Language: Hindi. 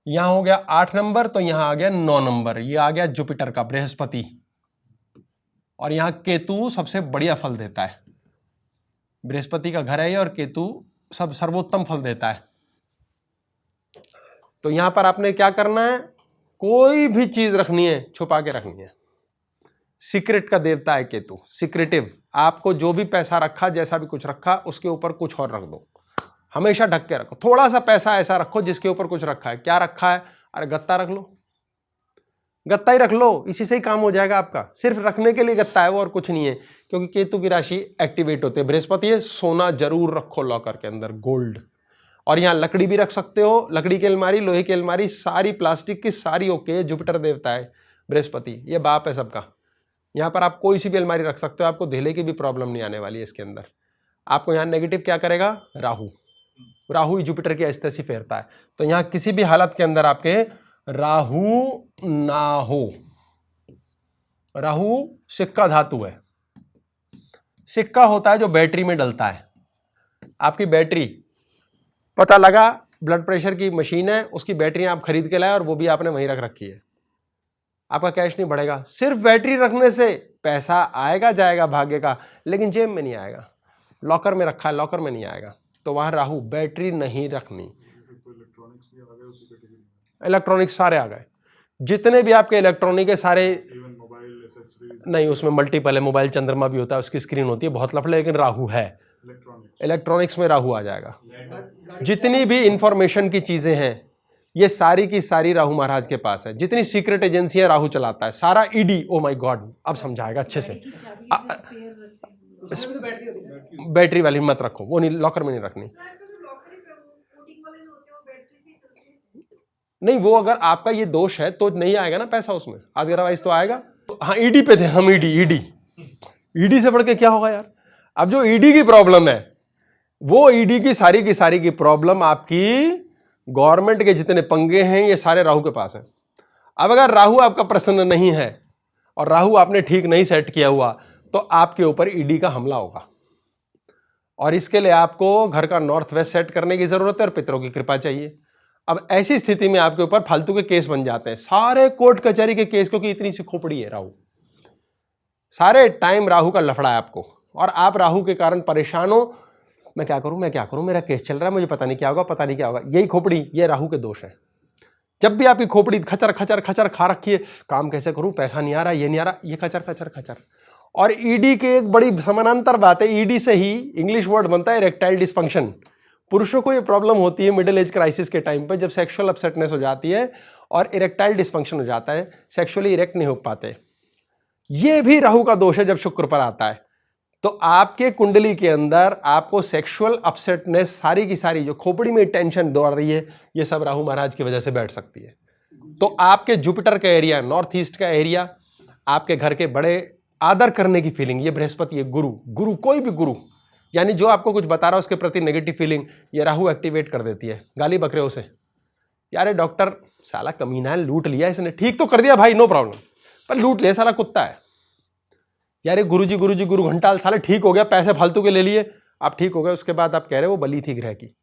यहां हो गया 8 नंबर, तो यहां आ गया 9 नंबर, ये आ गया जुपिटर का बृहस्पति। और यहां केतु सबसे बढ़िया फल देता है, बृहस्पति का घर है ये, और केतु सब सर्वोत्तम फल देता है। तो यहां पर आपने क्या करना है, कोई भी चीज रखनी है छुपा के रखनी है। सीक्रेट का देवता है केतु, सीक्रेटिव। आपको जो भी पैसा रखा, जैसा भी कुछ रखा, उसके ऊपर कुछ और रख दो, हमेशा ढक के रखो। थोड़ा सा पैसा ऐसा रखो जिसके ऊपर कुछ रखा है। क्या रखा है? अरे गत्ता रख लो, गत्ता ही रख लो, इसी से ही काम हो जाएगा आपका। सिर्फ रखने के लिए गत्ता है वो, और कुछ नहीं है, क्योंकि केतु की राशि एक्टिवेट होती है। बृहस्पति है, सोना जरूर रखो लॉकर के अंदर, गोल्ड। और यहां लकड़ी भी रख सकते हो, लकड़ी की अलमारी, लोहे की अलमारी, सारी प्लास्टिक की सारी ओके। जुपिटर देवता है बृहस्पति, ये बाप है सबका। यहां पर आप कोई सी भी अलमारी रख सकते हो, आपको धेले की भी प्रॉब्लम नहीं आने वाली है इसके अंदर। आपको यहां नेगेटिव क्या करेगा? राहु। राहु ही जुपिटर की अस्थिति फेरता है। तो यहां किसी भी हालत के अंदर आपके राहु ना हो। राहु सिक्का धातु है, सिक्का होता है जो बैटरी में डलता है। आपकी बैटरी, पता लगा ब्लड प्रेशर की मशीन है, उसकी बैटरी आप खरीद के लाए और वो भी आपने वहीं रख रखी है, आपका कैश नहीं बढ़ेगा। सिर्फ बैटरी रखने से पैसा आएगा जाएगा भाग्य का, लेकिन जेब में नहीं आएगा। लॉकर में रखा है, लॉकर में नहीं आएगा। तो वहां राहु, बैटरी नहीं रखनी। इलेक्ट्रॉनिक्स सारे आ गए, जितने भी आपके इलेक्ट्रॉनिक है सारे नहीं, उसमें मल्टीपल है। मोबाइल चंद्रमा भी होता है, उसकी स्क्रीन होती है, बहुत लफड़े, लेकिन राहु है। इलेक्ट्रॉनिक्स में राहु आ जाएगा। जितनी भी इंफॉर्मेशन की चीजें हैं ये सारी की सारी राहु महाराज के पास है। जितनी सीक्रेट एजेंसियां राहु चलाता है, सारा ईडी। ओ माय गॉड, अब समझाएगा अच्छे से। बैटरी वाली मत रखो, वो नहीं, लॉकर में नहीं रखनी। नहीं, वो अगर आपका ये दोष है तो नहीं आएगा ना पैसा उसमें, अदरवाइज तो आएगा। तो हाँ, ईडी पे थे हम। ईडी से बढ़ के क्या होगा यार। अब जो ईडी की प्रॉब्लम है, वो ईडी की सारी की प्रॉब्लम आपकी गवर्नमेंट के जितने पंगे हैं ये सारे राहु के पास हैं। अब अगर राहु आपका प्रसन्न नहीं है और राहु आपने ठीक नहीं सेट किया हुआ, तो आपके ऊपर ईडी का हमला होगा। और इसके लिए आपको घर का नॉर्थ वेस्ट सेट करने की जरूरत है और पितरों की कृपा चाहिए। अब ऐसी स्थिति में आपके ऊपर फालतू के केस बन जाते हैं, सारे कोर्ट कचहरी के केस, क्योंकि इतनी सी खोपड़ी है राहु। सारे टाइम राहु का लफड़ा है आपको, और आप राहु के कारण परेशान हो। मैं क्या करूं, मेरा केस चल रहा है, मुझे पता नहीं क्या होगा। यही खोपड़ी, ये राहु के दोष है। जब भी आपकी खोपड़ी खचर खचर खचर खा रखी है, काम कैसे करूं, पैसा नहीं आ रहा, ये नहीं आ रहा, ये खचर खचर खचर। और ईडी के एक बड़ी समानांतर बात है, ईडी से ही इंग्लिश वर्ड बनता है इरेक्टाइल डिसफंक्शन। पुरुषों को ये प्रॉब्लम होती है मिडिल एज क्राइसिस के टाइम पे, जब सेक्सुअल अपसेटनेस हो जाती है और इरेक्टाइल डिसफंक्शन हो जाता है, सेक्सुअली इरेक्ट नहीं हो पाते। ये भी राहु का दोष है जब शुक्र पर आता है। तो आपके कुंडली के अंदर आपको सेक्सुअल अपसेटनेस सारी की सारी, जो खोपड़ी में टेंशन दौड़ रही है, ये सब राहु महाराज की वजह से बैठ सकती है। तो आपके जुपिटर का एरिया, नॉर्थ ईस्ट का एरिया, आपके घर के बड़े आदर करने की फीलिंग, ये बृहस्पति, ये गुरु, कोई भी गुरु, यानी जो आपको कुछ बता रहा है उसके प्रति नेगेटिव फीलिंग, ये राहु एक्टिवेट कर देती है। गाली बकरे उसे, यार डॉक्टर साला कमीना है, लूट लिया इसने, ठीक तो कर दिया भाई, नो प्रॉब्लम, पर लूट लिया, साला कुत्ता है यार। गुरु जी गुरु घंटाल, साले ठीक हो गया, पैसे फालतू के ले लिए, आप ठीक हो गए, उसके बाद आप कह रहे हो वो बली थी ग्रह की।